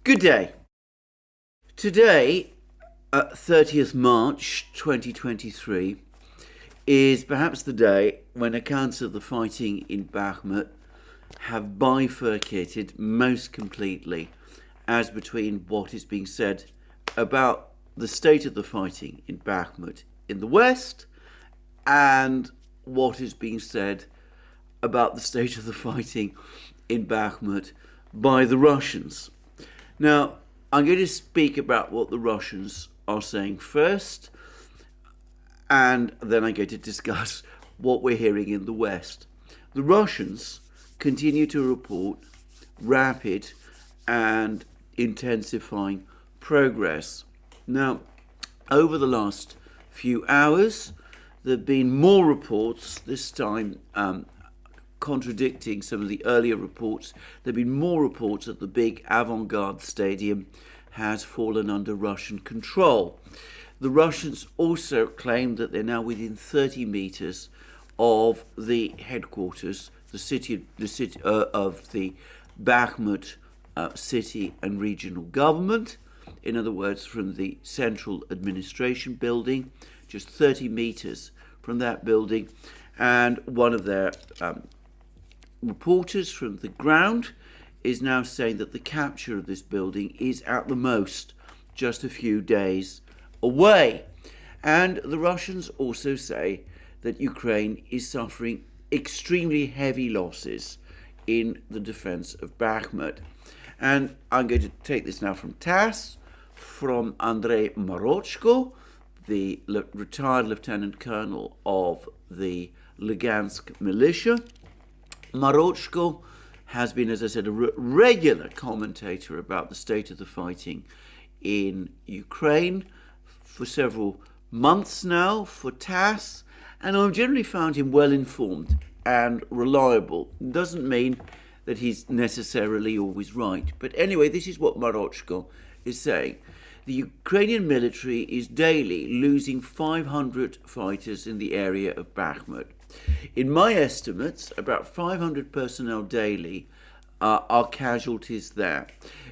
Good day. Today, 30th March 2023, is perhaps the day when accounts of the fighting in Bakhmut have bifurcated most completely as between what is being said about the state of the fighting in Bakhmut in the West and what is being said about the state of the fighting in Bakhmut by the Russians. Now, I'm going to speak about what the Russians are saying first, and then I'm going to discuss what we're hearing in the West. The Russians continue to report rapid and intensifying progress. Now, over the last few hours, there have been more reports, this time contradicting some of the earlier reports. There have been more reports that the big avant-garde stadium has fallen under Russian control. The Russians also claim that they're now within 30 meters of the headquarters, the city of the Bakhmut city and regional government. In other words, from the central administration building, just 30 meters from that building. And one of their reporters from the ground is now saying that the capture of this building is at the most just a few days away. And the Russians also say that Ukraine is suffering extremely heavy losses in the defense of Bakhmut. And I'm going to take this now from TASS, from Andrei Marochko, the retired lieutenant colonel of the Lugansk militia. Marochko has been, as I said, a regular commentator about the state of the fighting in Ukraine for several months now for TASS, and I've generally found him well informed and reliable. It doesn't mean that he's necessarily always right, but anyway, this is what Marochko is saying. The Ukrainian military is daily losing 500 fighters in the area of Bakhmut. In my estimates, about 500 personnel daily are casualties there.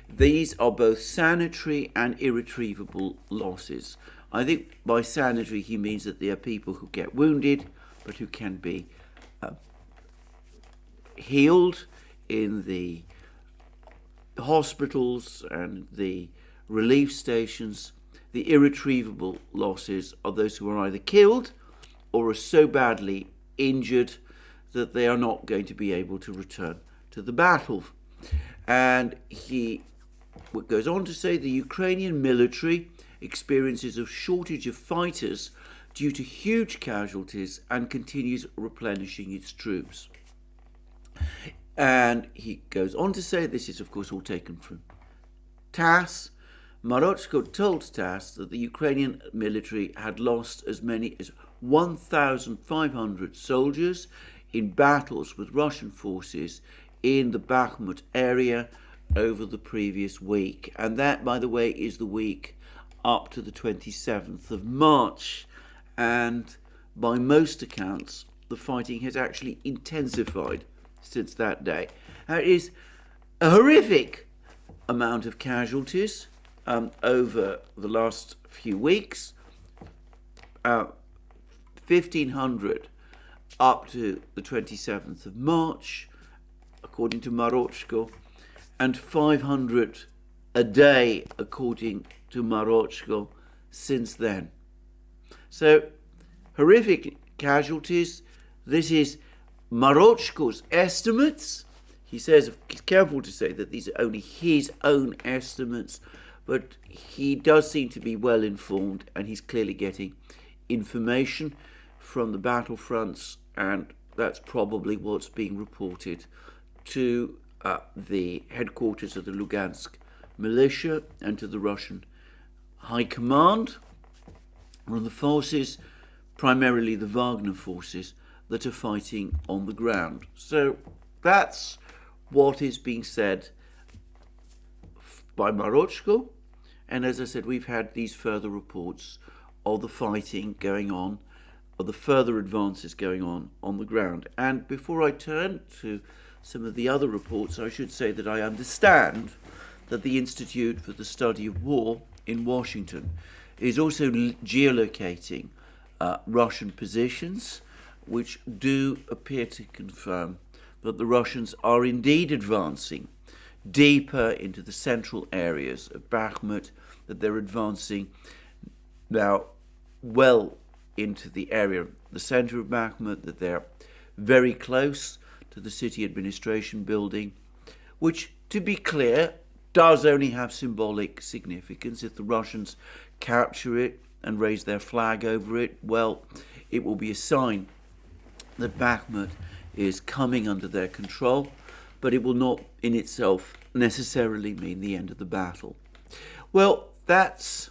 These are both sanitary and irretrievable losses. I think by sanitary he means that there are people who get wounded but who can be healed in the hospitals and the relief stations. The irretrievable losses are those who are either killed or are so badly injured that they are not going to be able to return to the battle. And he goes on to say the Ukrainian military experiences a shortage of fighters due to huge casualties and continues replenishing its troops. And he goes on to say, this is of course all taken from TASS, Marochko told TASS that the Ukrainian military had lost as many as 1,500 soldiers in battles with Russian forces in the Bakhmut area over the previous week. And that, by the way, is the week up to the 27th of March. And by most accounts, the fighting has actually intensified since that day. It is a horrific amount of casualties over the last few weeks. 1,500 up to the 27th of March, according to Marochko, and 500 a day, according to Marochko, since then. So, horrific casualties. This is Marochko's estimates. He says, he's careful to say that these are only his own estimates, but he does seem to be well informed, and he's clearly getting information from the battlefronts, and that's probably what's being reported to the headquarters of the Lugansk militia and to the Russian High Command, from the forces, primarily the Wagner forces, that are fighting on the ground. So that's what is being said by Marochko. And as I said, we've had these further reports of the fighting going on, of the further advances going on the ground. And before I turn to some of the other reports, I should say that I understand that the Institute for the Study of War in Washington is also geolocating Russian positions, which do appear to confirm that the Russians are indeed advancing deeper into the central areas of Bakhmut, that they're advancing now well into the area of the center of Bakhmut, that they're very close to the city administration building, which, to be clear, does only have symbolic significance. If the Russians capture it and raise their flag over it, well, it will be a sign that Bakhmut is coming under their control, but it will not in itself necessarily mean the end of the battle. Well, that's,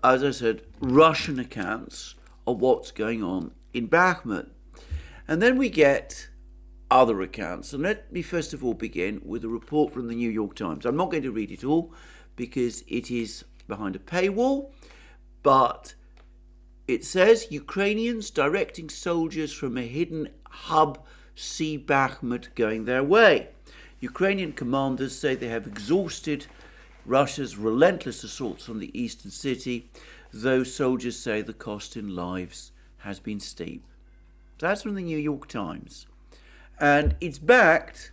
as I said, Russian accounts of what's going on in Bakhmut. And then we get other accounts. And let me first of all begin with a report from the New York Times. I'm not going to read it all because it is behind a paywall, but it says Ukrainians directing soldiers from a hidden hub see Bakhmut going their way. Ukrainian commanders say they have exhausted Russia's relentless assaults on the eastern city, though soldiers say the cost in lives has been steep. That's from the New York Times. And it's backed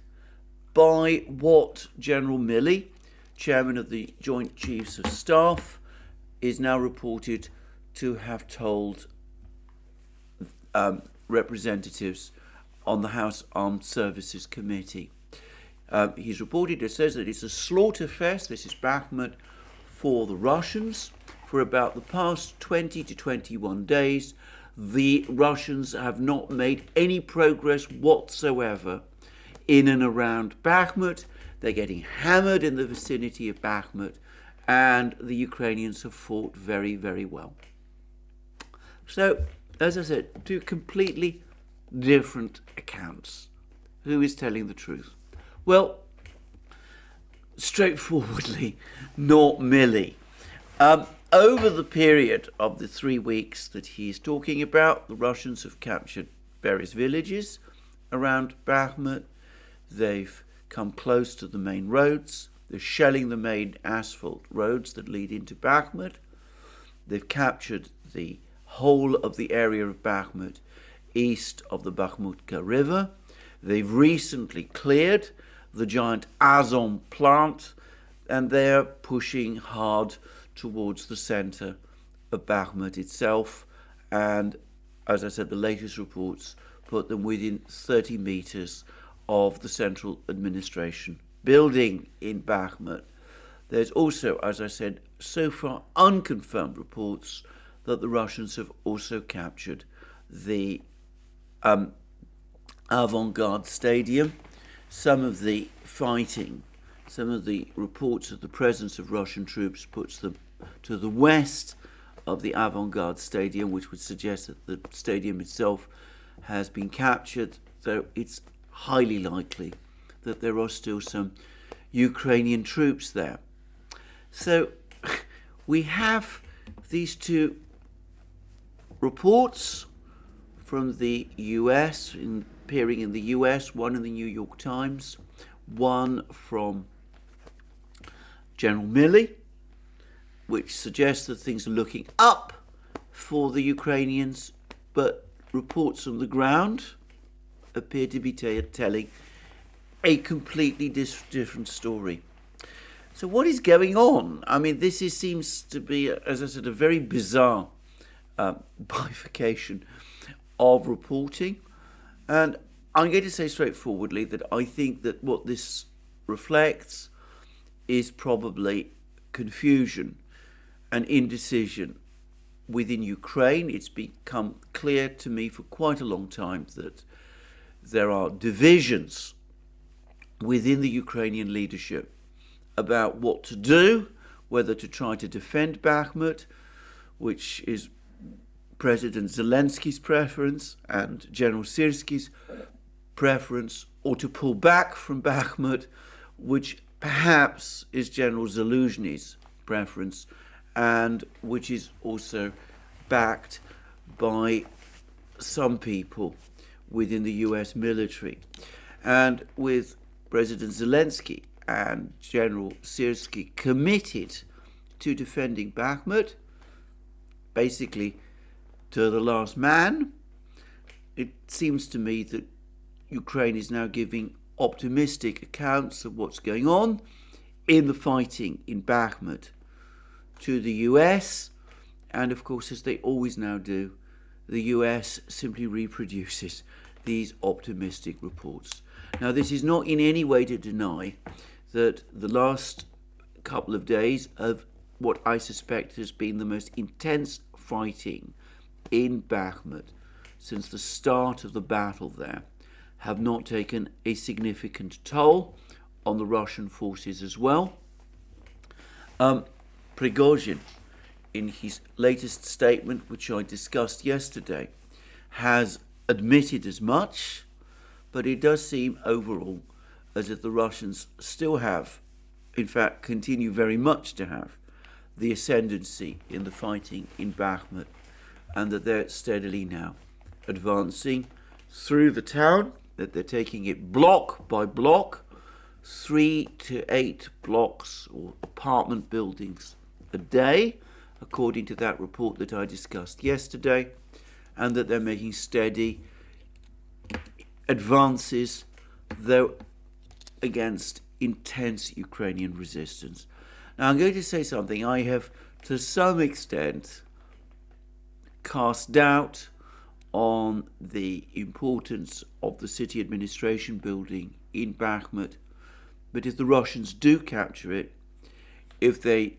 by what General Milley, chairman of the Joint Chiefs of Staff, is now reported to have told representatives on the House Armed Services Committee. He's reported, it says that it's a slaughter fest, this is Bakhmut, for the Russians. For about the past 20 to 21 days, the Russians have not made any progress whatsoever in and around Bakhmut. They're getting hammered in the vicinity of Bakhmut, and the Ukrainians have fought very, very well. So, as I said, two completely different accounts. Who is telling the truth? Well, straightforwardly, not Milley. Over the period of the 3 weeks that he's talking about, the Russians have captured various villages around Bakhmut. They've come close to the main roads. They're shelling the main asphalt roads that lead into Bakhmut. They've captured the whole of the area of Bakhmut east of the Bakhmutka River. They've recently cleared the giant Azom plant, and they're pushing hard towards the center of Bakhmut itself. And as I said, the latest reports put them within 30 meters of the central administration building in Bakhmut. There's also, as I said, so far unconfirmed reports that the Russians have also captured the Avant-Garde Stadium. Some of the fighting, some of the reports of the presence of Russian troops puts them to the west of the Avant-Garde Stadium, which would suggest that the stadium itself has been captured, though it's highly likely that there are still some Ukrainian troops there. So we have these two reports from the US, appearing in the US, one in the New York Times, one from General Milley, which suggests that things are looking up for the Ukrainians, but reports on the ground appear to be telling a completely different story. So what is going on? I mean, seems to be, as I said, a very bizarre bifurcation of reporting. And I'm going to say straightforwardly that I think that what this reflects is probably confusion and indecision within Ukraine. It's become clear to me for quite a long time that there are divisions within the Ukrainian leadership about what to do, whether to try to defend Bakhmut, which is President Zelensky's preference and General Syrsky's preference, or to pull back from Bakhmut, which perhaps is General Zaluzhny's preference, and which is also backed by some people within the US military. And with President Zelensky and General Syrskyi committed to defending Bakhmut, basically to the last man. It seems to me that Ukraine is now giving optimistic accounts of what's going on in the fighting in Bakhmut to the US, and of course, as they always now do, the US simply reproduces these optimistic reports. Now, this is not in any way to deny that the last couple of days of what I suspect has been the most intense fighting in Bakhmut since the start of the battle there have not taken a significant toll on the Russian forces as well. Prigozhin, in his latest statement, which I discussed yesterday, has admitted as much, but it does seem overall as if the Russians still have, in fact, continue very much to have, the ascendancy in the fighting in Bakhmut, and that they're steadily now advancing through the town, that they're taking it block by block, 3 to 8 blocks or apartment buildings a day, according to that report that I discussed yesterday, and that they're making steady advances, though against intense Ukrainian resistance. Now, I'm going to say something. I have, to some extent, cast doubt on the importance of the city administration building in Bakhmut, but if the Russians do capture it, if they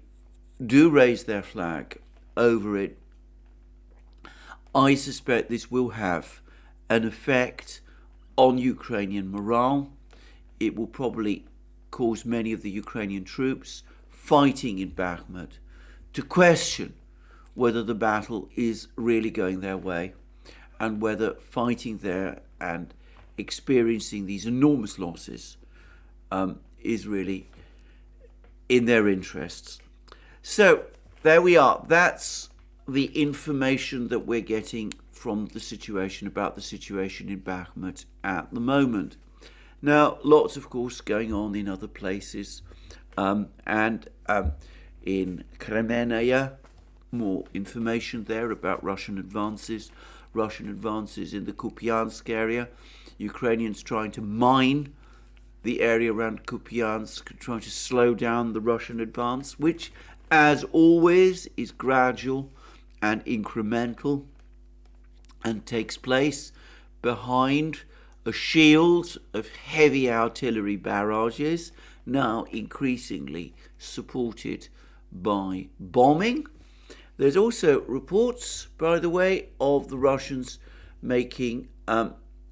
do raise their flag over it, I suspect this will have an effect on Ukrainian morale. It will probably cause many of the Ukrainian troops fighting in Bakhmut to question whether the battle is really going their way, and whether fighting there and experiencing these enormous losses is really in their interests. So there we are. That's the information that we're getting from the situation, about the situation in Bakhmut at the moment. Now, lots, of course, going on in other places, and in Kremenaya, more information there about Russian advances in the Kupiansk area, Ukrainians trying to mine the area around Kupiansk, trying to slow down the Russian advance, which, as always, is gradual and incremental and takes place behind a shield of heavy artillery barrages, now increasingly supported by bombing. There's also reports, by the way, of the Russians making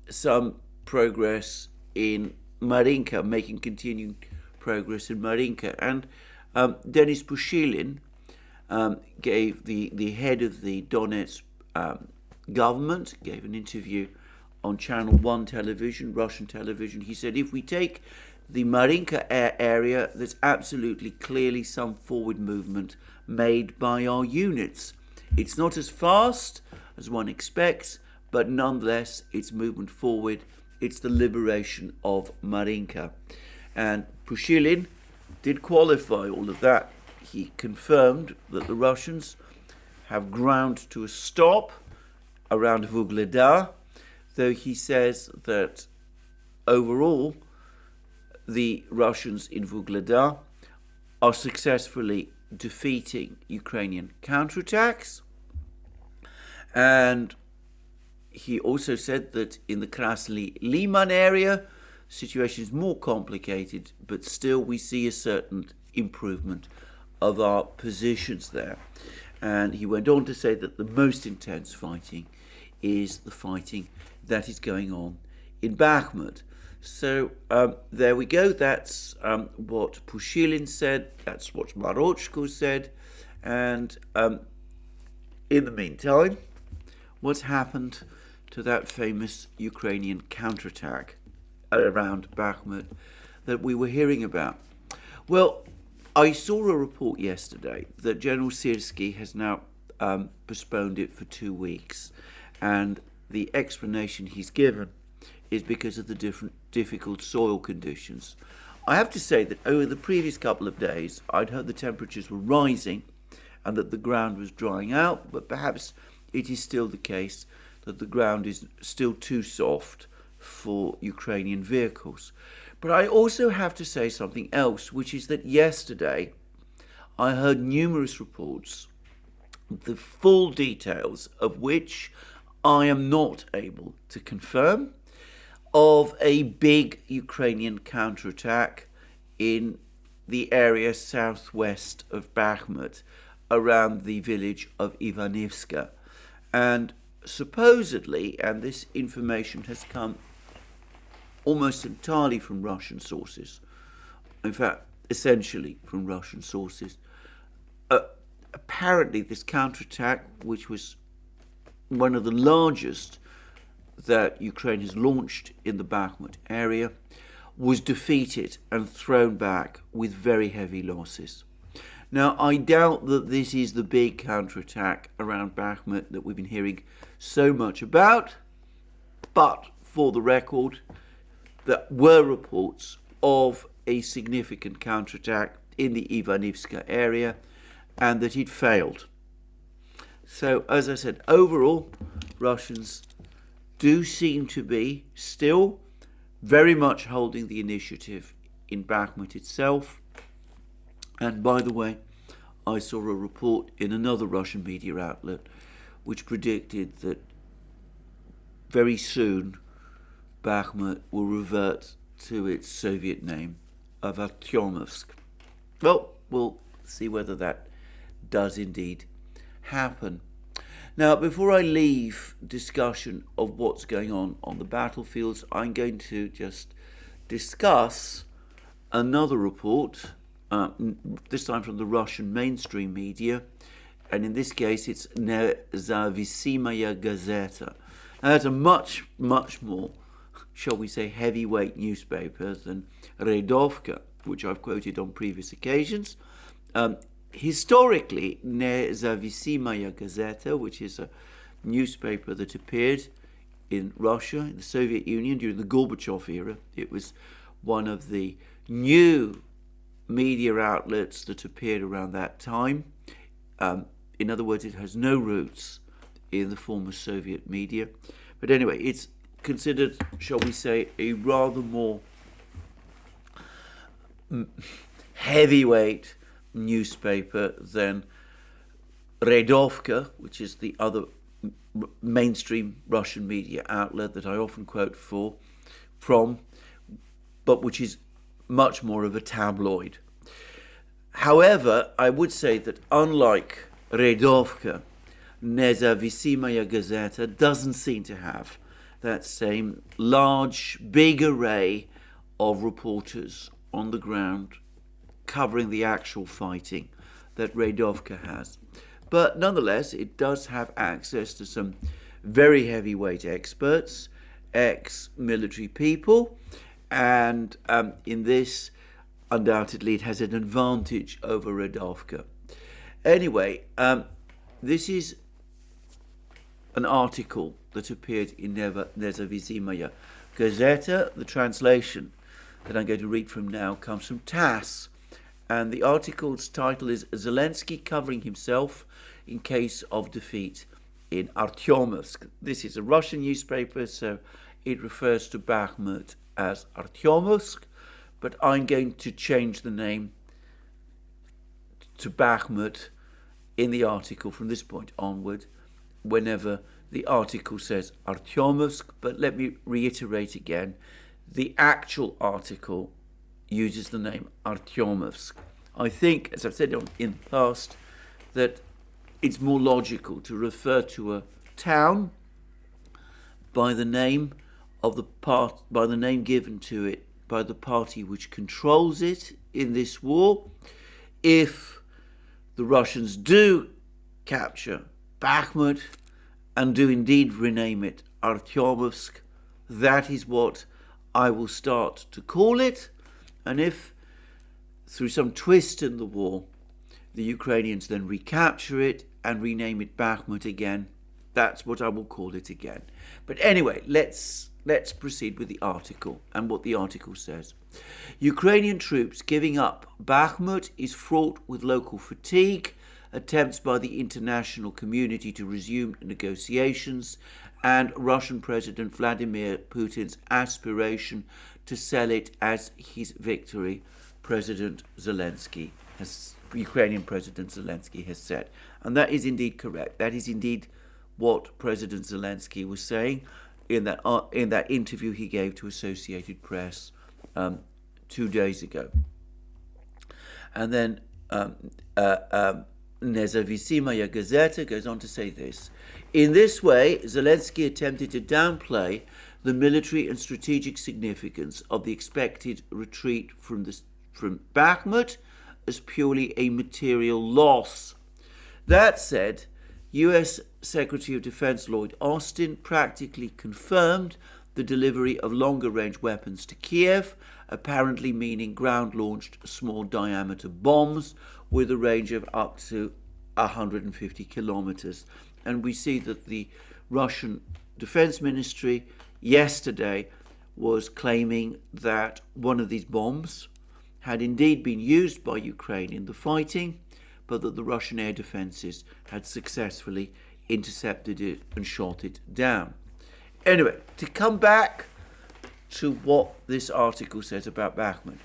some progress in Marinka, making continued progress in Marinka. And Denis Pushilin gave the head of the Donetsk government, gave an interview on Channel 1 television, Russian television. He said, if we take the Marinka area, there's absolutely clearly some forward movement made by our units. It's not as fast as one expects, but nonetheless, it's movement forward. It's the liberation of Marinka. And Pushilin did qualify all of that. He confirmed that the Russians have ground to a stop around Vuhledar, though he says that overall the Russians in Vuhledar are successfully defeating Ukrainian counterattacks. And he also said that in the Krasny Liman area, the situation is more complicated, but still we see a certain improvement of our positions there. And he went on to say that the most intense fighting is the fighting that is going on in Bakhmut. So there we go. That's what Pushilin said. That's what Marochko said. And in the meantime, what's happened to that famous Ukrainian counterattack around Bakhmut that we were hearing about? Well, I saw a report yesterday that General Syrskyi has now postponed it for 2 weeks. And the explanation he's given is because of the difficult soil conditions. I have to say that over the previous couple of days, I'd heard the temperatures were rising and that the ground was drying out, but perhaps it is still the case that the ground is still too soft for Ukrainian vehicles. But I also have to say something else, which is that yesterday I heard numerous reports, the full details of which I am not able to confirm, of a big Ukrainian counterattack in the area southwest of Bakhmut, around the village of Ivanivska. And supposedly, and this information has come almost entirely from Russian sources, in fact, essentially from Russian sources, apparently this counterattack, which was one of the largest that Ukraine has launched in the Bakhmut area, was defeated and thrown back with very heavy losses. Now, I doubt that this is the big counterattack around Bakhmut that we've been hearing so much about, but for the record, there were reports of a significant counterattack in the Ivanivska area and that it failed. So, as I said, overall, Russians do seem to be still very much holding the initiative in Bakhmut itself. And by the way, I saw a report in another Russian media outlet which predicted that very soon Bakhmut will revert to its Soviet name of Artyomovsk. Well, we'll see whether that does indeed happen. Now, before I leave discussion of what's going on the battlefields, I'm going to just discuss another report, this time from the Russian mainstream media, and in this case it's Nezavisimaya Gazeta. Now, that's a much, much more, shall we say, heavyweight newspaper than Redovka, which I've quoted on previous occasions. Historically, Nezavisimaya Gazeta, which is a newspaper that appeared in Russia, in the Soviet Union during the Gorbachev era, it was one of the new media outlets that appeared around that time. In other words, it has no roots in the former Soviet media. But anyway, it's considered, shall we say, a rather more heavyweight newspaper than Redovka, which is the other mainstream Russian media outlet that I often quote from, but which is much more of a tabloid. However, I would say that unlike Redovka, Nezavisimaya Gazeta doesn't seem to have that same large, big array of reporters on the ground covering the actual fighting that Redovka has. But nonetheless, it does have access to some very heavyweight experts, ex-military people, and in this, undoubtedly, it has an advantage over Redovka. Anyway, this is an article that appeared in Nezavisimaya Gazeta. The translation that I'm going to read from now comes from TASS, and the article's title is Zelensky covering himself in case of defeat in Artyomovsk. This is a Russian newspaper, so it refers to Bakhmut as Artyomovsk, but I'm going to change the name to Bakhmut in the article from this point onward, whenever the article says Artyomovsk. But let me reiterate again, the actual article uses the name Artyomovsk. I think, as I've said in the past, that it's more logical to refer to a town by the name of by the name given to it by the party which controls it in this war. If the Russians do capture Bakhmut and do indeed rename it Artyomovsk, that is what I will start to call it. And if, through some twist in the war, the Ukrainians then recapture it and rename it Bakhmut again, that's what I will call it again. But anyway, let's let's proceed with the article and what the article says. Ukrainian troops giving up Bakhmut is fraught with local fatigue, attempts by the international community to resume negotiations, and Russian President Vladimir Putin's aspiration to sell it as his victory, Ukrainian President Zelensky has said. And that is indeed correct. That is indeed what President Zelensky was saying in that interview he gave to Associated Press 2 days ago. And then Nezavisimaya Gazeta goes on to say this. In this way, Zelensky attempted to downplay the military and strategic significance of the expected retreat from Bakhmut as purely a material loss. That said, US Secretary of Defense Lloyd Austin practically confirmed the delivery of longer-range weapons to Kiev, apparently meaning ground-launched small-diameter bombs with a range of up to 150 kilometers. And we see that the Russian Defense Ministry yesterday was claiming that one of these bombs had indeed been used by Ukraine in the fighting, but that the Russian air defenses had successfully intercepted it and shot it down. Anyway, to come back to what this article says about Bakhmut.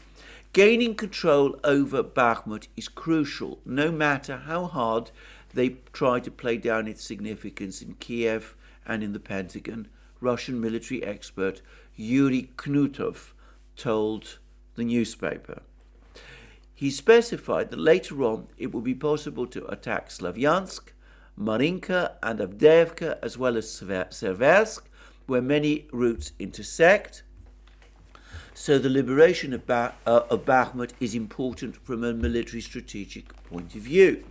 Gaining control over Bakhmut is crucial, no matter how hard they try to play down its significance in Kiev and in the Pentagon, Russian military expert Yuri Knutov told the newspaper. He specified that later on it will be possible to attack Slavyansk, Marinka and Avdiivka, as well as Seversk, where many routes intersect. So the liberation of Bakhmut is important from a military strategic point of view.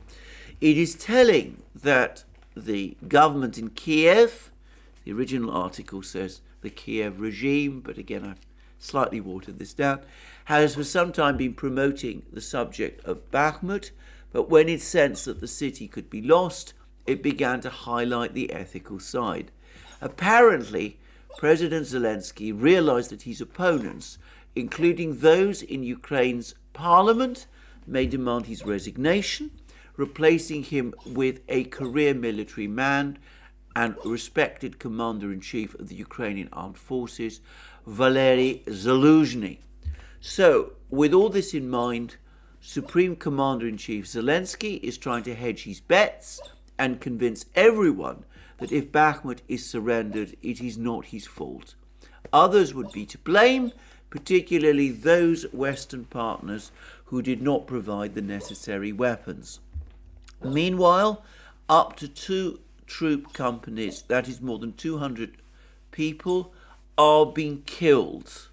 It is telling that the government in Kiev, the original article says the Kiev regime, but again I've slightly watered this down, has for some time been promoting the subject of Bakhmut, but when it sensed that the city could be lost, it began to highlight the ethical side. Apparently, President Zelensky realized that his opponents, including those in Ukraine's parliament, may demand his resignation, replacing him with a career military man and respected commander-in-chief of the Ukrainian armed forces, Valery Zaluzhny. So, with all this in mind, Supreme Commander-in-Chief Zelensky is trying to hedge his bets and convince everyone that if Bakhmut is surrendered, it is not his fault. Others would be to blame, particularly those Western partners who did not provide the necessary weapons. Meanwhile, up to 2 troop companies, that is more than 200 people, are being killed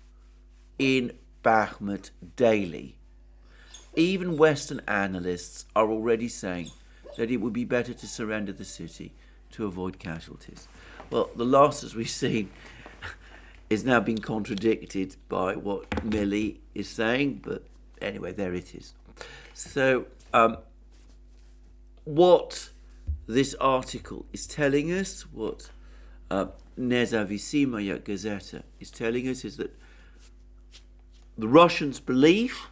in Bakhmut daily. Even Western analysts are already saying that it would be better to surrender the city to avoid casualties. Well, the last, as we've seen, is now being contradicted by what Milley is saying, but anyway, there it is. So, what this article is telling us, what Nezavisimaya Gazeta is telling us, is that the Russians believe,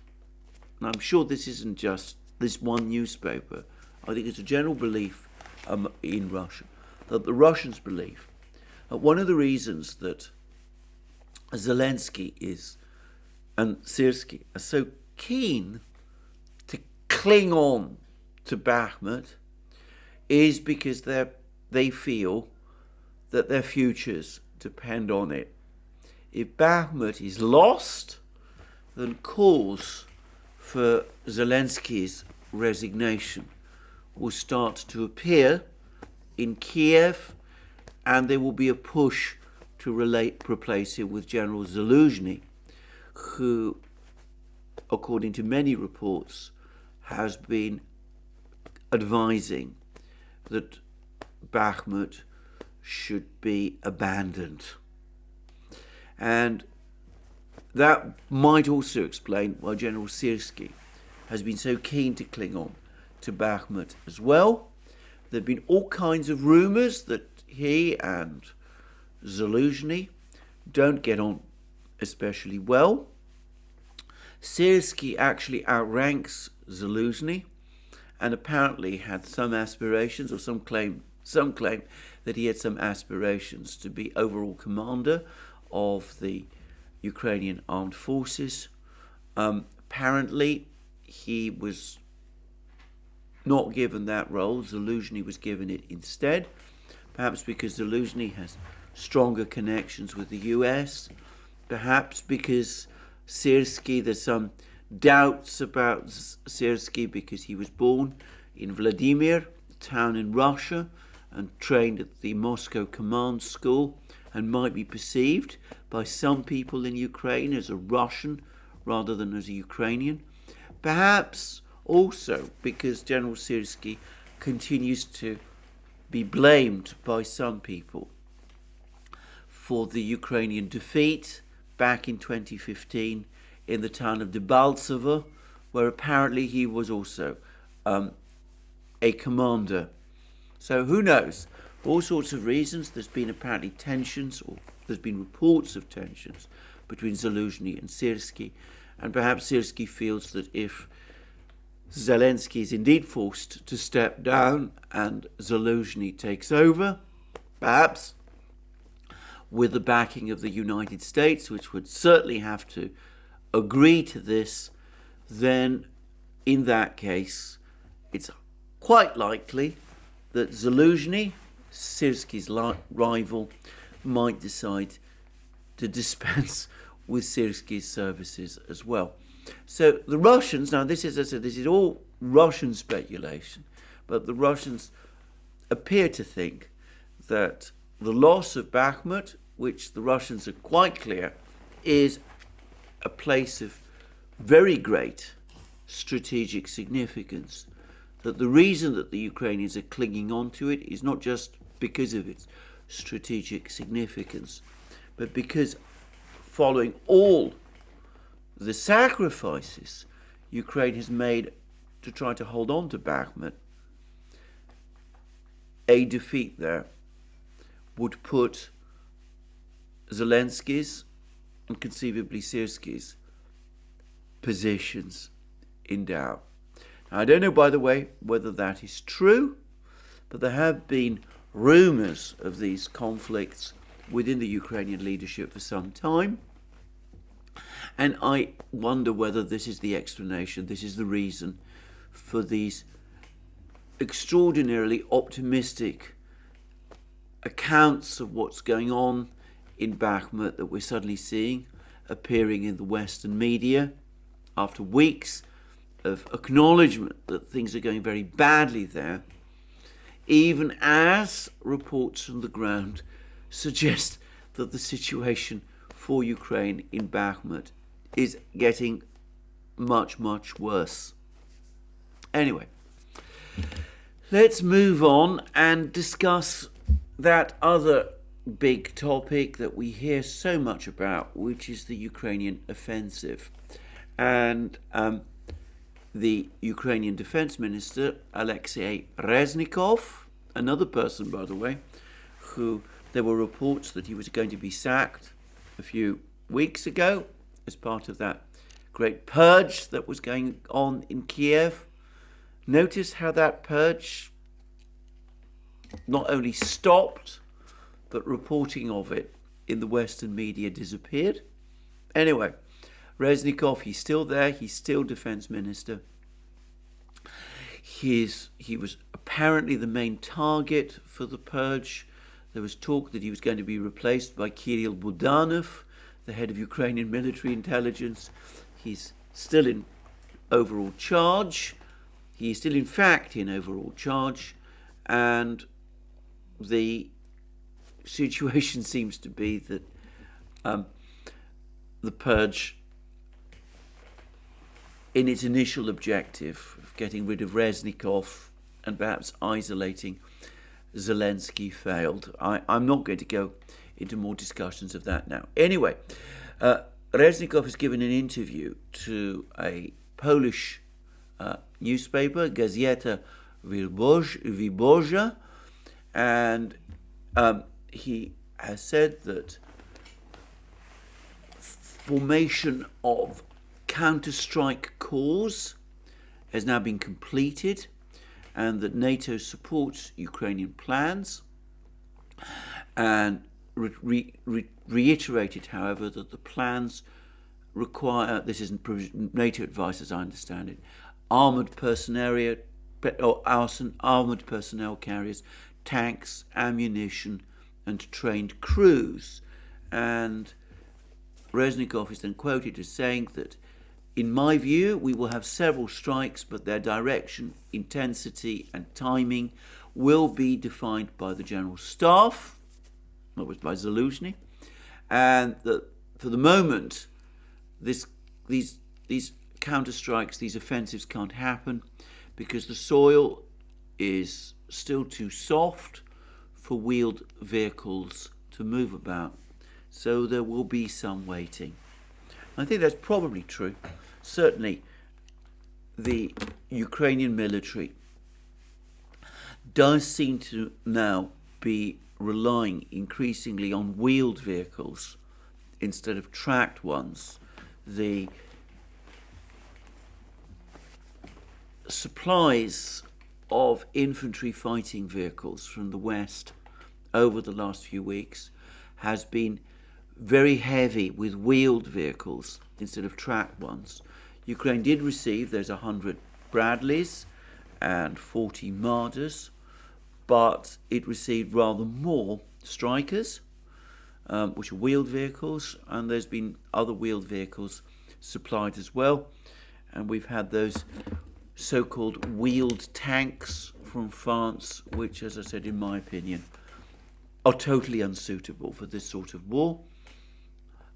and I'm sure this isn't just this one newspaper, I think it's a general belief in Russia, that the Russians believe that one of the reasons that Zelensky and Syrskyi are so keen to cling on to Bakhmut is because they feel that their futures depend on it. If Bakhmut is lost, then calls for Zelensky's resignation will start to appear in Kiev, and there will be a push to replace him with General Zaluzhny, who, according to many reports, has been advising that Bakhmut should be abandoned. And that might also explain why General Syrskyi has been so keen to cling on to Bakhmut as well. There have been all kinds of rumours that he and Zaluzhny don't get on especially well. Zelensky actually outranks Zelensky, and apparently had some aspirations, or some claim that he had some aspirations to be overall commander of the Ukrainian armed forces. Apparently, he was not given that role. Zelensky was given it instead, perhaps because Zelensky has stronger connections with the US, perhaps because Zelensky, there's some doubts about Zelensky because he was born in Vladimir, a town in Russia, and trained at the Moscow Command School, and might be perceived by some people in Ukraine as a Russian rather than as a Ukrainian. Perhaps also because General Zelensky continues to be blamed by some people for the Ukrainian defeat back in 2015 in the town of Debaltseve, where apparently he was also a commander. So who knows? For all sorts of reasons, there's been apparently tensions, or there's been reports of tensions between Zelensky and Zelensky, and perhaps Zelensky feels that if Zelensky is indeed forced to step down and Zelensky takes over, perhaps with the backing of the United States, which would certainly have to agree to this, then in that case, it's quite likely that Zelensky, Zelensky's rival, might decide to dispense with Zelensky's services as well. So the Russians, now this is, as I said, this is all Russian speculation, but the Russians appear to think that the loss of Bakhmut, which the Russians are quite clear, is a place of very great strategic significance. That the reason that the Ukrainians are clinging on to it is not just because of its strategic significance, but because following all the sacrifices Ukraine has made to try to hold on to Bakhmut, a defeat there would put Zelensky's and conceivably Zelensky's positions in doubt. Now, I don't know, by the way, whether that is true, but there have been rumours of these conflicts within the Ukrainian leadership for some time. And I wonder whether this is the explanation, this is the reason for these extraordinarily optimistic accounts of what's going on in Bakhmut that we're suddenly seeing appearing in the Western media after weeks of acknowledgement that things are going very badly there, even as reports from the ground suggest that the situation for Ukraine in Bakhmut is getting much, much worse. Anyway, let's move on and discuss that other big topic that we hear so much about, which is the Ukrainian offensive. And the Ukrainian Defense Minister, Alexei Reznikov, another person, by the way, who there were reports that he was going to be sacked a few weeks ago as part of that great purge that was going on in Kiev. Notice how that purge not only stopped, but reporting of it in the Western media disappeared. Anyway, Reznikov, he's still there, he's still Defense Minister. He was apparently the main target for the purge. There was talk that he was going to be replaced by Kirill Budanov, the head of Ukrainian military intelligence. He's still in overall charge. He's still, in fact, in overall charge. And the situation seems to be that the purge, in its initial objective of getting rid of Reznikov and perhaps isolating Zelensky, failed. I'm not going to go into more discussions of that now. Anyway, Reznikov has given an interview to a Polish newspaper, Gazeta Wyborcza, and he has said that formation of counterstrike corps has now been completed, and that NATO supports Ukrainian plans, and reiterated, however, that the plans require, this isn't NATO advice as I understand it, armoured personnel carriers, tanks, ammunition, and trained crews. And Reznikov is then quoted as saying that, in my view, we will have several strikes, but their direction, intensity, and timing will be defined by the General Staff, that was by Zelensky, and that for the moment, these counterstrikes, these offensives can't happen because the soil is still too soft for wheeled vehicles to move about. So there will be some waiting. I think that's probably true. Certainly, the Ukrainian military does seem to now be relying increasingly on wheeled vehicles instead of tracked ones. The supplies of infantry fighting vehicles from the West over the last few weeks has been very heavy with wheeled vehicles instead of tracked ones. Ukraine did receive, there's 100 Bradleys and 40 Marders, but it received rather more Strikers, which are wheeled vehicles, and there's been other wheeled vehicles supplied as well. And we've had those so-called wheeled tanks from France, which, as I said, in my opinion, are totally unsuitable for this sort of war.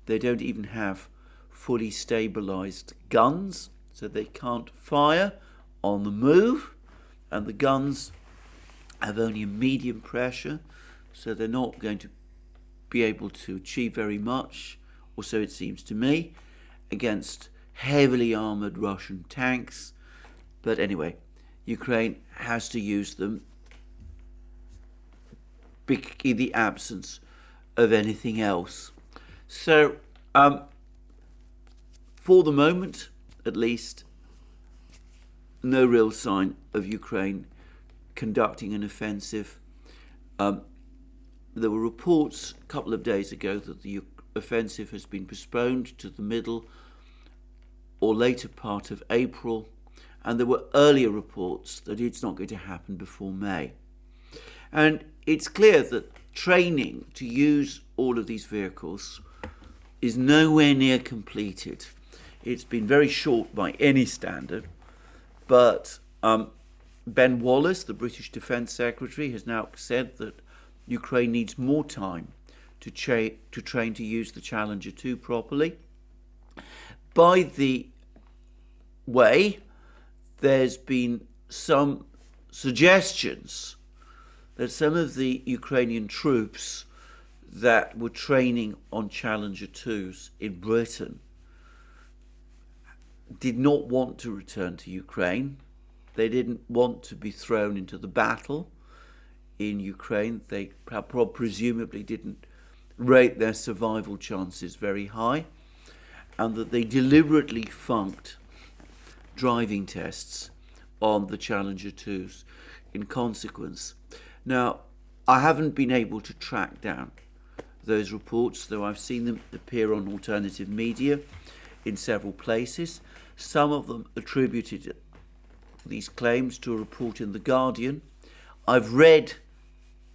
They don't even have fully stabilized guns, so they can't fire on the move, and the guns have only a medium pressure, so they're not going to be able to achieve very much, or so it seems to me, against heavily armoured Russian tanks. But anyway, Ukraine has to use them in the absence of anything else. So, for the moment, at least, no real sign of Ukraine conducting an offensive. There were reports a couple of days ago that the offensive has been postponed to the middle or later part of April, and there were earlier reports that it's not going to happen before May. And it's clear that training to use all of these vehicles is nowhere near completed. It's been very short by any standard, but Ben Wallace, the British Defence Secretary, has now said that Ukraine needs more time to train to use the Challenger 2 properly. By the way, there's been some suggestions that some of the Ukrainian troops that were training on Challenger 2s in Britain did not want to return to Ukraine. They didn't want to be thrown into the battle in Ukraine. They presumably didn't rate their survival chances very high, and that they deliberately funked driving tests on the Challenger 2s in consequence. Now, I haven't been able to track down those reports, though I've seen them appear on alternative media in several places. Some of them attributed these claims to a report in The Guardian. I've read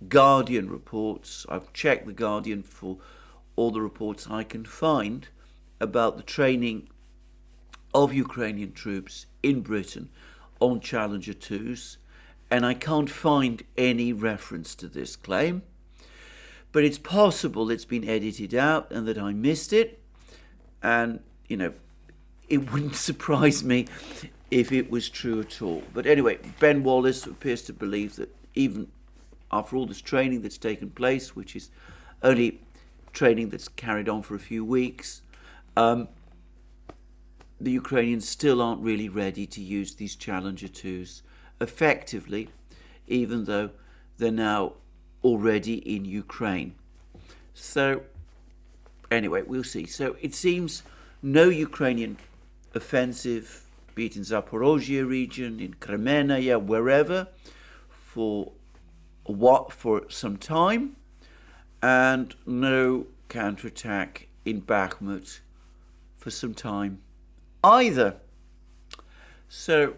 Guardian reports. I've checked The Guardian for all the reports I can find about the training of Ukrainian troops in Britain on Challenger 2s, and I can't find any reference to this claim. But it's possible it's been edited out and that I missed it, and, you know, it wouldn't surprise me if it was true at all. But anyway, Ben Wallace appears to believe that even after all this training that's taken place, which is only training that's carried on for a few weeks, the Ukrainians still aren't really ready to use these Challenger 2s effectively, even though they're now already in Ukraine. So anyway, we'll see. So it seems no Ukrainian offensive, be it in Zaporozhye region, in Crimea, wherever, for some time, and no counterattack in Bakhmut for some time either. So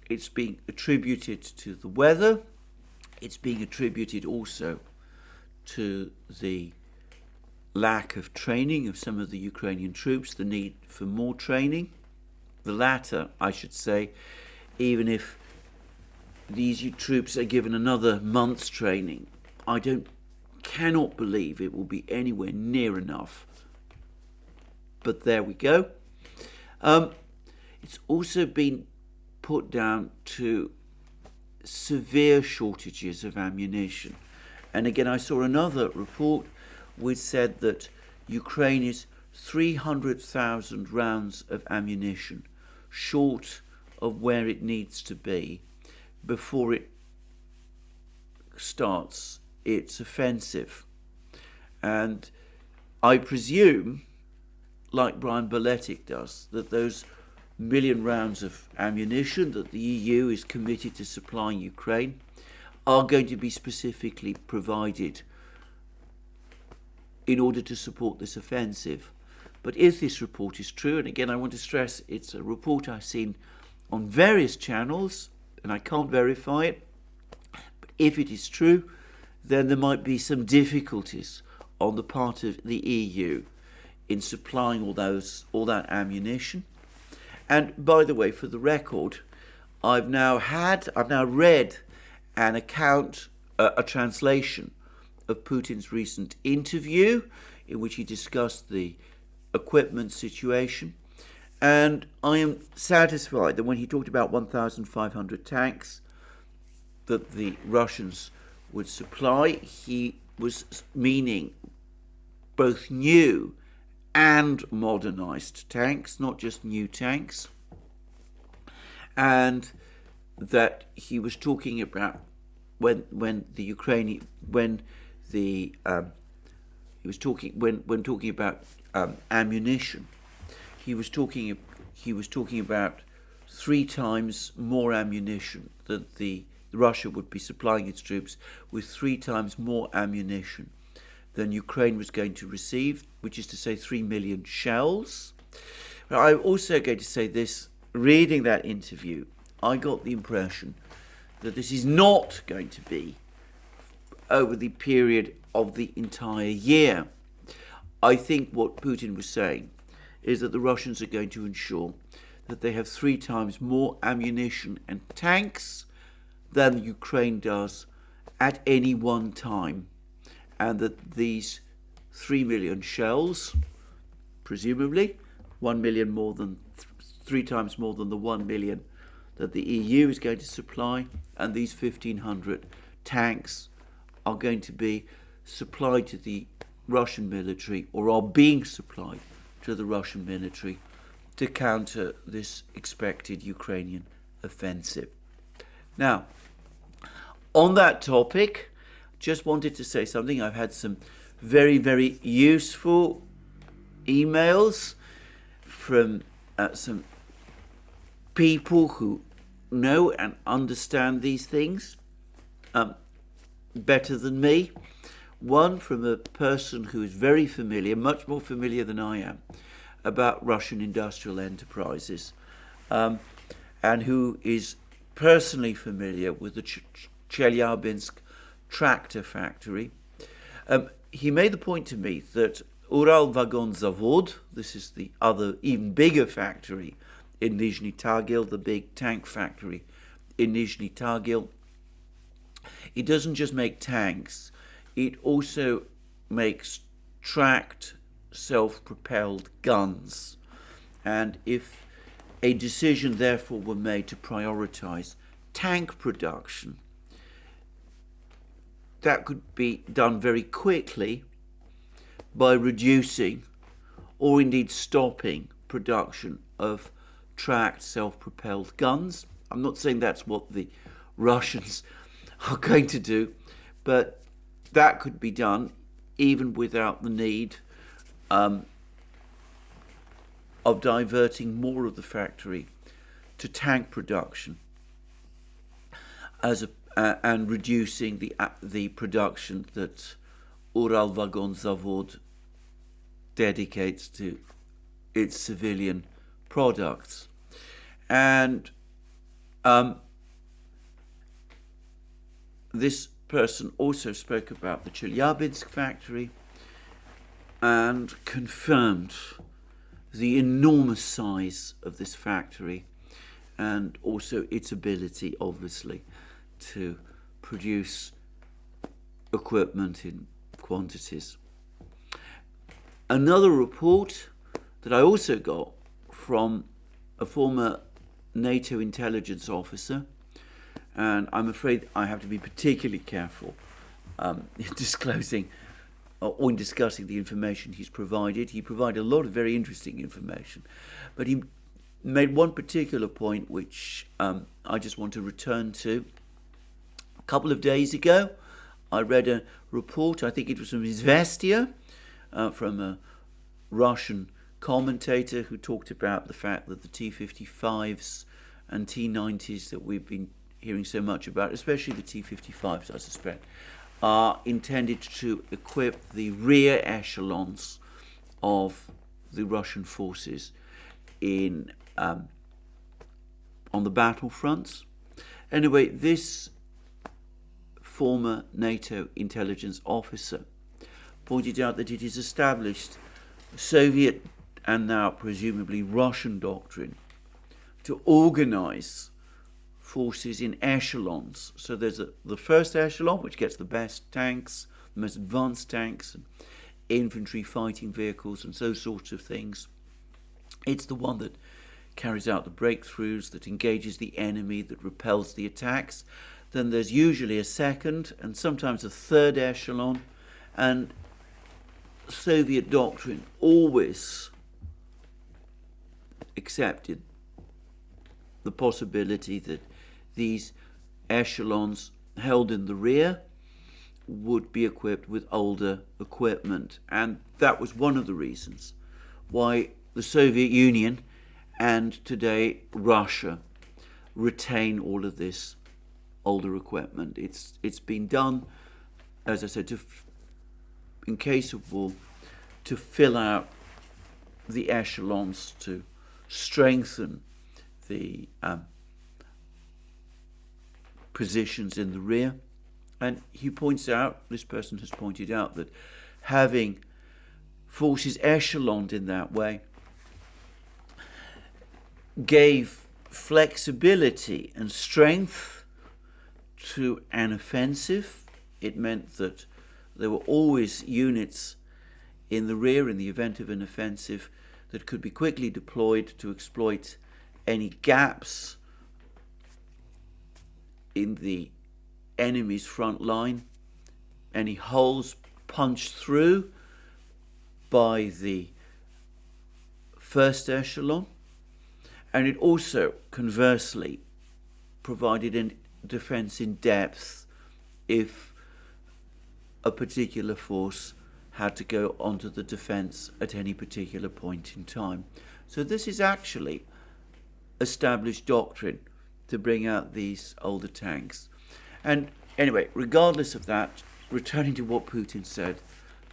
it's being attributed to the weather. It's being attributed also to the lack of training of some of the Ukrainian troops, the need for more training. The latter, I should say, even if these troops are given another month's training, I cannot believe it will be anywhere near enough. But there we go. It's also been put down to severe shortages of ammunition. And again, I saw another report which said that Ukraine is 300,000 rounds of ammunition short of where it needs to be before it starts its offensive. And I presume, like Brian Baletic does, that those million rounds of ammunition that the EU is committed to supplying Ukraine are going to be specifically provided in order to support this offensive. But if this report is true, and again I want to stress it's a report I've seen on various channels and I can't verify it, but if it is true, then there might be some difficulties on the part of the EU in supplying all that ammunition. And by the way, for the record, I've now read an account, a translation of Putin's recent interview in which he discussed the equipment situation. And I am satisfied that when he talked about 1,500 tanks that the Russians would supply, he was meaning both new and modernized tanks, not just new tanks. And that he was talking about when talking about ammunition, he was talking about 3 times more ammunition, that Russia would be supplying its troops with 3 times more ammunition than Ukraine was going to receive, which is to say 3 million shells. But I'm also going to say this, reading that interview, I got the impression that this is not going to be over the period of the entire year. I think what Putin was saying is that the Russians are going to ensure that they have 3 times more ammunition and tanks than Ukraine does at any one time, and that these 3 million shells, presumably 1 million more than 3 times more than the 1 million that the EU is going to supply, and these 1,500 tanks are going to be supplied to the Russian military, or are being supplied to the Russian military, to counter this expected Ukrainian offensive. Now, on that topic, just wanted to say something. I've had some very, very useful emails from some people who know and understand these things better than me. One from a person who is very familiar, much more familiar than I am, about Russian industrial enterprises, and who is personally familiar with the Chelyabinsk tractor factory. He made the point to me that Ural Vagon Zavod, this is the other, even bigger factory in Nizhny Tagil, the big tank factory in Nizhny Tagil, it doesn't just make tanks, it also makes tracked, self-propelled guns. And if a decision therefore were made to prioritize tank production, that could be done very quickly by reducing or indeed stopping production of tracked, self-propelled guns. I'm not saying that's what the Russians are going to do, but that could be done even without the need of diverting more of the factory to tank production and reducing the production that Uralvagonzavod dedicates to its civilian products. And this person also spoke about the Chelyabinsk factory and confirmed the enormous size of this factory and also its ability, obviously, to produce equipment in quantities. Another report that I also got from a former NATO intelligence officer, and I'm afraid I have to be particularly careful in disclosing or in discussing the information he's provided. He provided a lot of very interesting information, but he made one particular point which I just want to return to. A couple of days ago, I read a report, I think it was from Izvestia, from a Russian commentator who talked about the fact that the T-55s and T-90s that we've been hearing so much about, especially the T-55s, I suspect, are intended to equip the rear echelons of the Russian forces in on the battlefronts. Anyway, this former NATO intelligence officer pointed out that it is established Soviet and now presumably Russian doctrine to organize forces in echelons. So there's the first echelon, which gets the best tanks, the most advanced tanks, and infantry fighting vehicles and those sorts of things. It's the one that carries out the breakthroughs, that engages the enemy, that repels the attacks. Then there's usually a second and sometimes a third echelon, and Soviet doctrine always accepted the possibility that these echelons held in the rear would be equipped with older equipment. And that was one of the reasons why the Soviet Union and today Russia retain all of this older equipment. It's been done, as I said, in case of war, to fill out the echelons, to strengthen the positions in the rear. And he points out, this person has pointed out, that having forces echeloned in that way gave flexibility and strength to an offensive. It meant that there were always units in the rear in the event of an offensive that could be quickly deployed to exploit any gaps in the enemy's front line, any holes punched through by the first echelon. And it also, conversely, provided a defense in depth if a particular force had to go onto the defense at any particular point in time. So this is actually established doctrine to bring out these older tanks. And anyway, regardless of that, returning to what Putin said,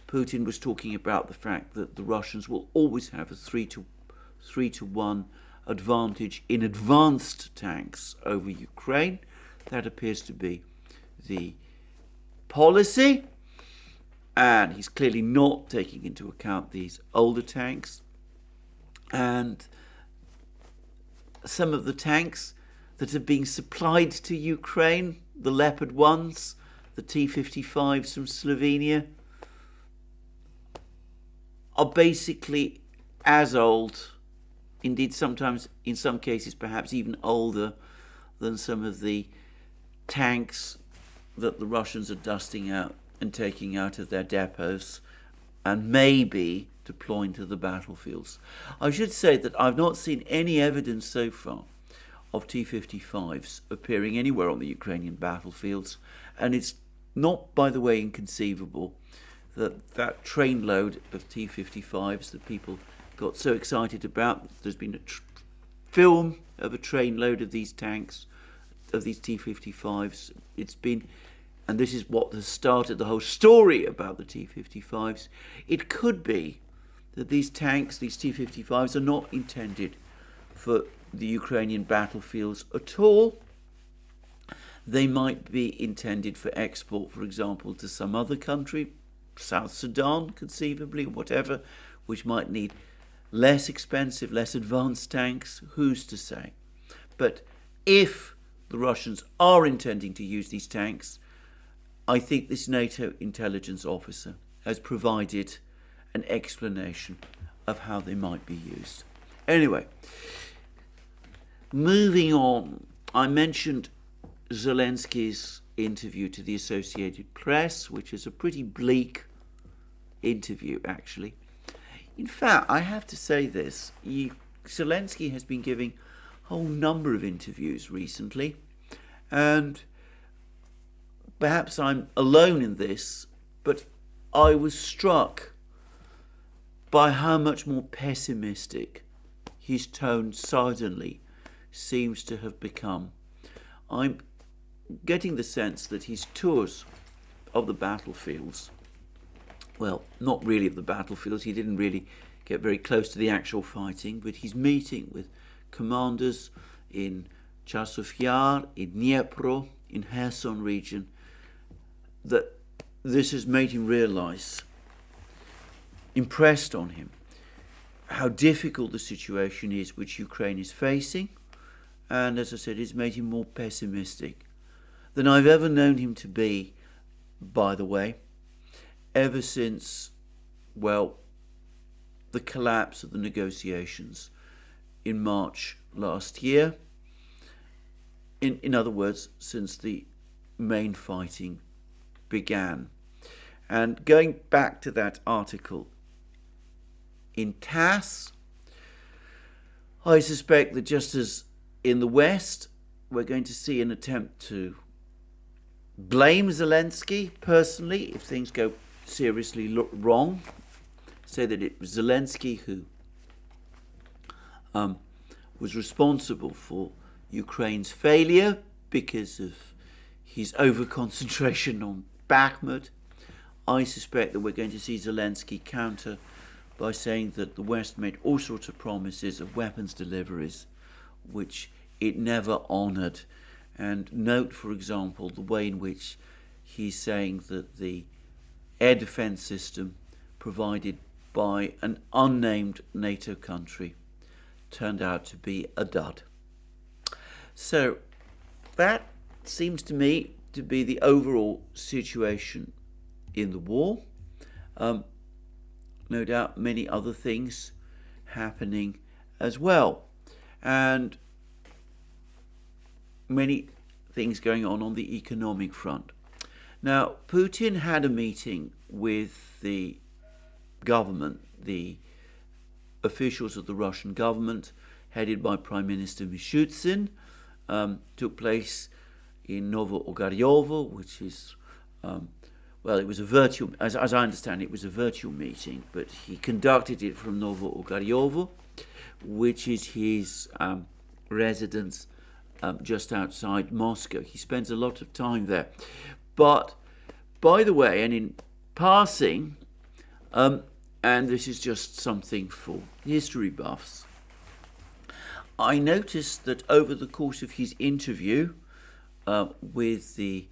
Putin was talking about the fact that the Russians will always have a 3-to-1 advantage in advanced tanks over Ukraine. That appears to be the policy, and he's clearly not taking into account these older tanks. And some of the tanks that are being supplied to Ukraine, the Leopard ones, the T-55s from Slovenia, are basically as old, indeed sometimes in some cases perhaps even older than some of the tanks that the Russians are dusting out and taking out of their depots and maybe deploying to the battlefields. I should say that I've not seen any evidence so far of T-55s appearing anywhere on the Ukrainian battlefields, and it's not, by the way, inconceivable that trainload of T-55s that people got so excited about. There's been a film of a trainload of these tanks, of these T-55s. It's been, and this is what has started the whole story about the T-55s. It could be that these tanks, these T-55s, are not intended for the Ukrainian battlefields at all. They might be intended for export, for example, to some other country, South Sudan, conceivably, whatever, which might need less expensive, less advanced tanks. Who's to say? But if the Russians are intending to use these tanks, I think this NATO intelligence officer has provided an explanation of how they might be used. Anyway, moving on, I mentioned Zelensky's interview to the Associated Press, which is a pretty bleak interview, actually. In fact, I have to say this, Zelensky has been giving a whole number of interviews recently, and perhaps I'm alone in this, but I was struck by how much more pessimistic his tone suddenly seems to have become. I'm getting the sense that his tours of the battlefields, well, not really of the battlefields, he didn't really get very close to the actual fighting, but he's meeting with commanders in Chasov Yar, in Dnipro, in Kherson region, that this has made him realize, impressed on him, how difficult the situation is which Ukraine is facing, and as I said, it's made him more pessimistic than I've ever known him to be, by the way, ever since, well, the collapse of the negotiations in March last year. In other words, since the main fighting began. And going back to that article in TASS, I suspect that just as in the West, we're going to see an attempt to blame Zelensky personally if things go seriously wrong. Say that it was Zelensky who was responsible for Ukraine's failure because of his over-concentration on Bakhmut. I suspect that we're going to see Zelensky counter by saying that the West made all sorts of promises of weapons deliveries which it never honoured. And note, for example, the way in which he's saying that the air defence system provided by an unnamed NATO country turned out to be a dud. So that seems to me to be the overall situation in the war. No doubt many other things happening as well, and many things going on the economic front. Now, Putin had a meeting with the government, the officials of the Russian government, headed by Prime Minister Mishustin. Took place in Novo-Ogaryovo, which is, well, it was a virtual, as I understand it was a virtual meeting, but he conducted it from Novo-Ogaryovo, which is his residence just outside Moscow. He spends a lot of time there. But, by the way, and in passing, and this is just something for history buffs, I noticed that over the course of his interview with the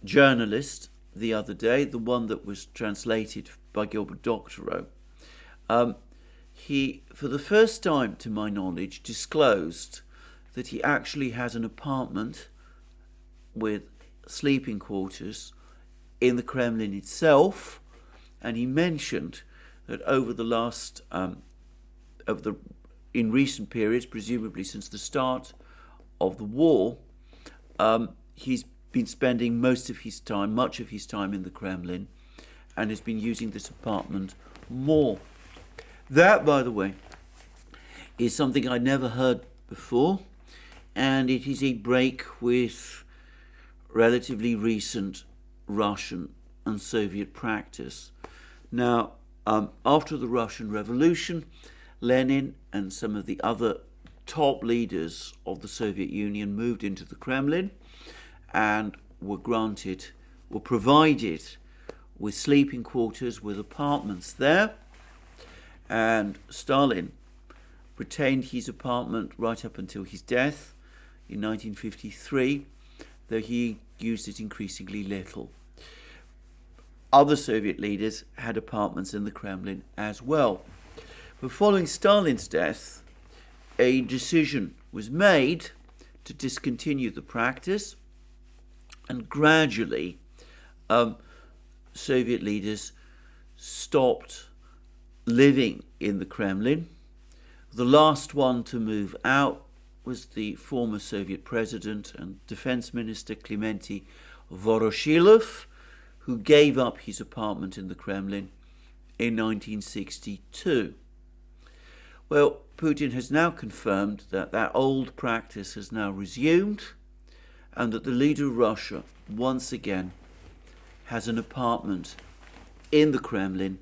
journalist the other day, the one that was translated by Gilbert Doctorow, he, for the first time to my knowledge, disclosed that he actually has an apartment with sleeping quarters in the Kremlin itself, and he mentioned that over the last, in recent periods, presumably since the start of the war, he's been spending much of his time in the Kremlin, and has been using this apartment more. That, by the way, is something I never heard before, and it is a break with relatively recent Russian and Soviet practice. Now, after the Russian Revolution, Lenin and some of the other top leaders of the Soviet Union moved into the Kremlin and were provided with sleeping quarters, with apartments there. And Stalin retained his apartment right up until his death in 1953, though he used it increasingly little. Other Soviet leaders had apartments in the Kremlin as well. But following Stalin's death, a decision was made to discontinue the practice, and gradually Soviet leaders stopped living in the Kremlin. The last one to move out was the former Soviet president and defense minister Clemente Voroshilov, who gave up his apartment in the Kremlin in 1962. Well, Putin has now confirmed that that old practice has now resumed, and that the leader of Russia once again has an apartment in the Kremlin,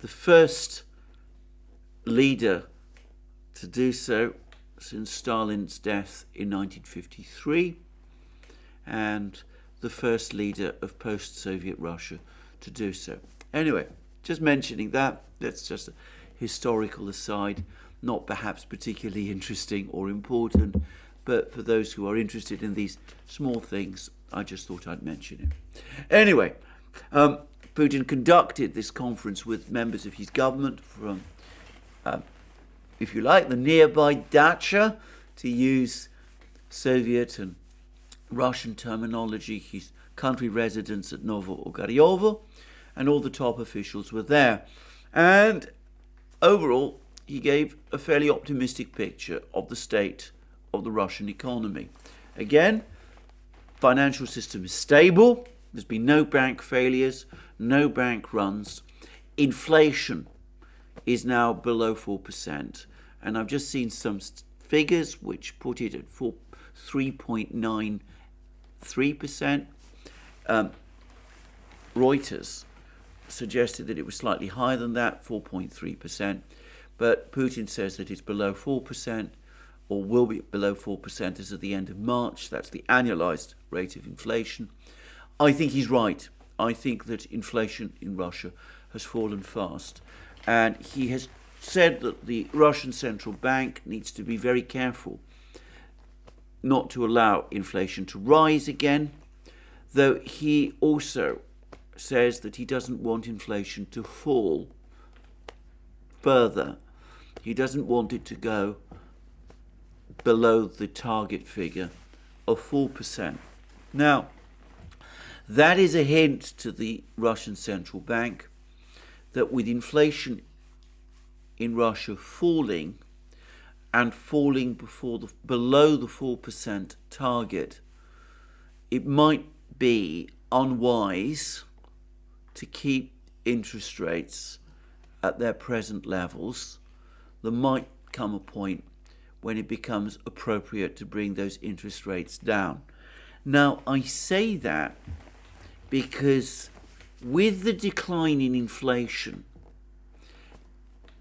the first leader to do so since Stalin's death in 1953, and the first leader of post-Soviet Russia to do so. Anyway, just mentioning that, that's just a historical aside, not perhaps particularly interesting or important, but for those who are interested in these small things, I just thought I'd mention it. Anyway, Putin conducted this conference with members of his government from, if you like, the nearby dacha, to use Soviet and Russian terminology, his country residence at Novo-Ogaryovo, and all the top officials were there. And overall, he gave a fairly optimistic picture of the state of the Russian economy. Again, financial system is stable. There's been no bank failures, no bank runs. Inflation is now below 4%. And I've just seen some figures which put it at 3.93%. Reuters suggested that it was slightly higher than that, 4.3%. But Putin says that it's below 4%, or will be below 4% as of the end of March. That's the annualized rate of inflation. I think he's right. I think that inflation in Russia has fallen fast. And he has said that the Russian central bank needs to be very careful not to allow inflation to rise again, though he also says that he doesn't want inflation to fall further. He doesn't want it to go below the target figure of 4%. Now, that is a hint to the Russian central bank that with inflation in Russia falling and falling below the 4% target, it might be unwise to keep interest rates at their present levels. There might come a point when it becomes appropriate to bring those interest rates down. Now, I say that because with the decline in inflation,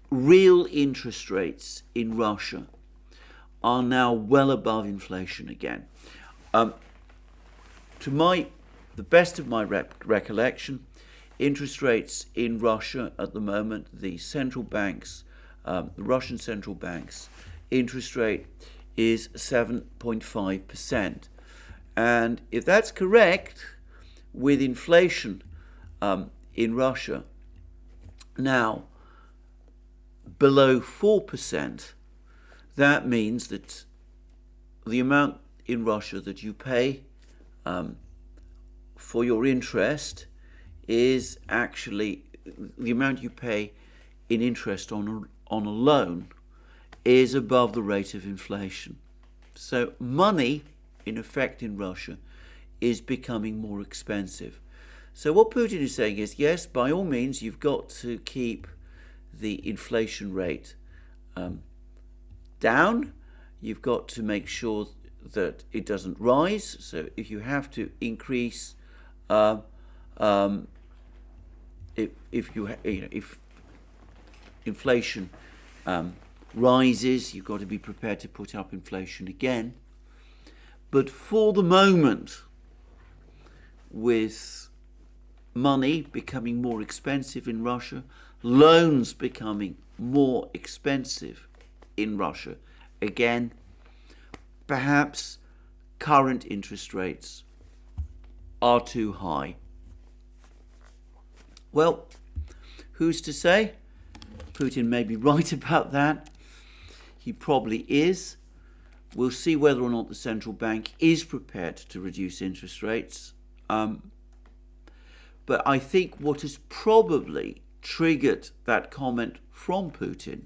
real interest rates in Russia are now well above inflation again. To the best of my recollection, interest rates in Russia at the moment, the central banks, the Russian central banks, interest rate is 7.5%. And if that's correct, with inflation in Russia now below 4%, that means that the amount in Russia that you pay for your interest is actually the amount you pay in interest on a loan is above the rate of inflation. So money, in effect, in Russia is becoming more expensive. So what Putin is saying is, yes, by all means, you've got to keep the inflation rate down. You've got to make sure that it doesn't rise. So if you have to increase if inflation rises, you've got to be prepared to put up inflation again. But for the moment, with money becoming more expensive in Russia, loans becoming more expensive in Russia, again, perhaps current interest rates are too high. Well, who's to say? Putin may be right about that. He probably is. We'll see whether or not the central bank is prepared to reduce interest rates. But I think what has probably triggered that comment from Putin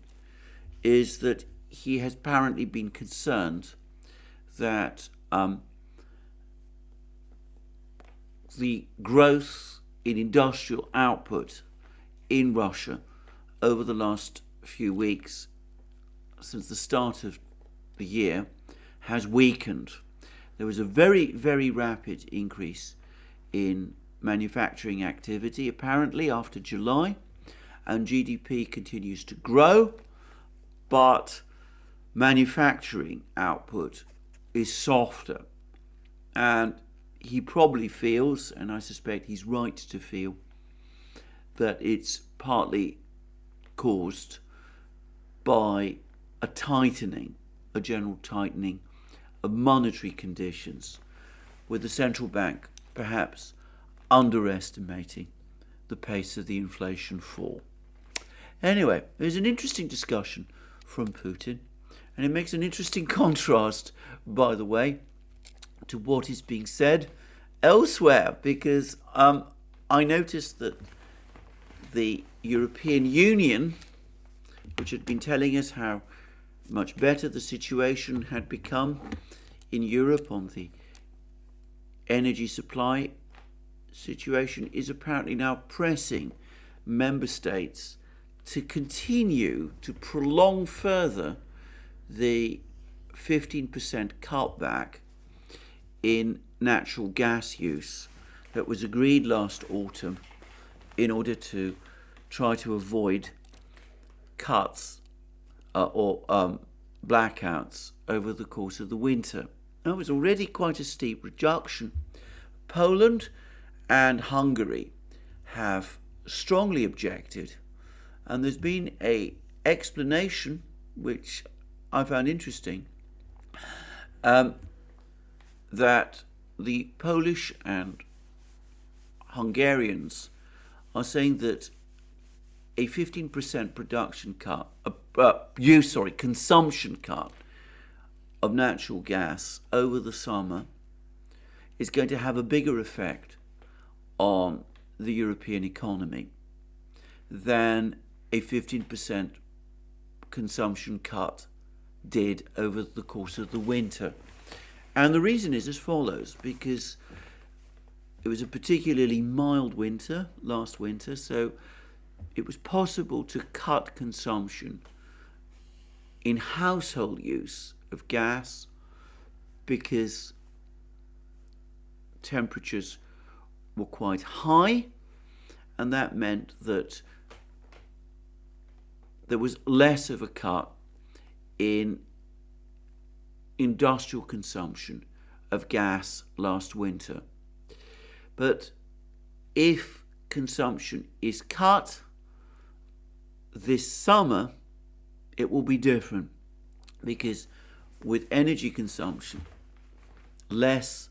is that he has apparently been concerned that the growth in industrial output in Russia over the last few weeks, since the start of the year, has weakened. There was a very, very rapid increase in manufacturing activity, apparently, after July, and GDP continues to grow, but manufacturing output is softer. And he probably feels, and I suspect he's right to feel, that it's partly caused by a general tightening of monetary conditions, with the central bank perhaps underestimating the pace of the inflation fall. Anyway, there's an interesting discussion from Putin, and it makes an interesting contrast, by the way, to what is being said elsewhere, because I noticed that the European Union, which had been telling us how much better the situation had become in Europe on the energy supply situation, is apparently now pressing member states to continue to prolong further the 15% cutback in natural gas use that was agreed last autumn in order to try to avoid cuts or blackouts over the course of the winter. Now, it was already quite a steep reduction. Poland and Hungary have strongly objected, and there's been an explanation which I found interesting, that the Polish and Hungarians are saying that a 15% consumption cut of natural gas over the summer is going to have a bigger effect on the European economy than a 15% consumption cut did over the course of the winter. And the reason is as follows, because it was a particularly mild winter last winter, so it was possible to cut consumption in household use of gas because temperatures were quite high, and that meant that there was less of a cut in industrial consumption of gas last winter. But if consumption is cut this summer, it will be different, because with energy consumption, less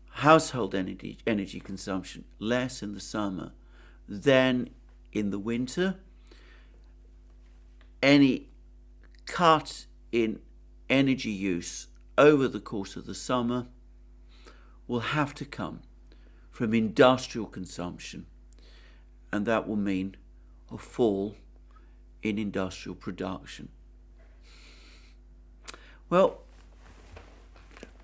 household energy consumption, less in the summer than in the winter, any cut in energy use over the course of the summer will have to come from industrial consumption, and that will mean a fall in industrial production. Well,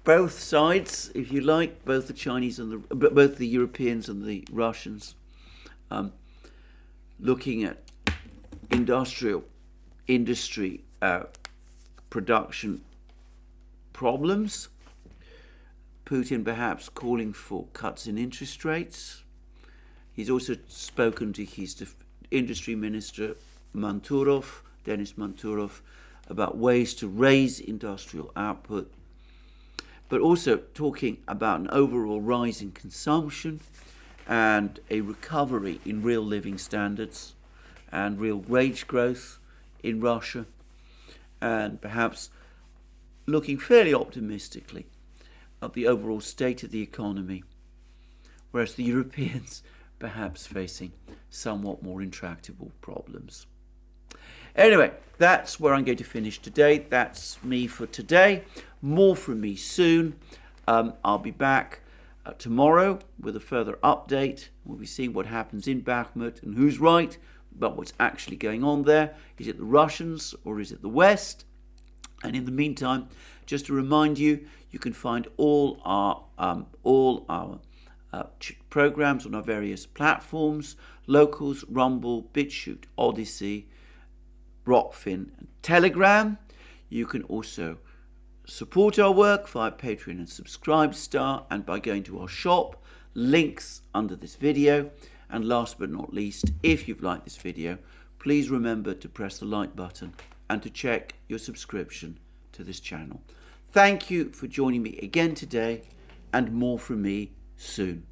both sides, if you like, both the Chinese and both the Europeans and the Russians, looking at industry production problems. Putin perhaps calling for cuts in interest rates, He's also spoken to his industry minister, Denis Manturov, about ways to raise industrial output, but also talking about an overall rise in consumption and a recovery in real living standards and real wage growth in Russia, and perhaps looking fairly optimistically at the overall state of the economy, whereas the Europeans perhaps facing somewhat more intractable problems. Anyway, that's where I'm going to finish today. That's me for today. More from me soon. I'll be back tomorrow with a further update. We'll be seeing what happens in Bakhmut and who's right about what's actually going on there. Is it the Russians or is it the West? And in the meantime, just to remind you, you can find all our programs on our various platforms: Locals, Rumble, BitChute, ODYSEE, Rockfin and Telegram. You can also support our work via Patreon and Subscribestar and by going to our shop, links under this video. And last but not least, if you've liked this video, please remember to press the like button and to check your subscription to this channel. Thank you for joining me again today, and more from me soon.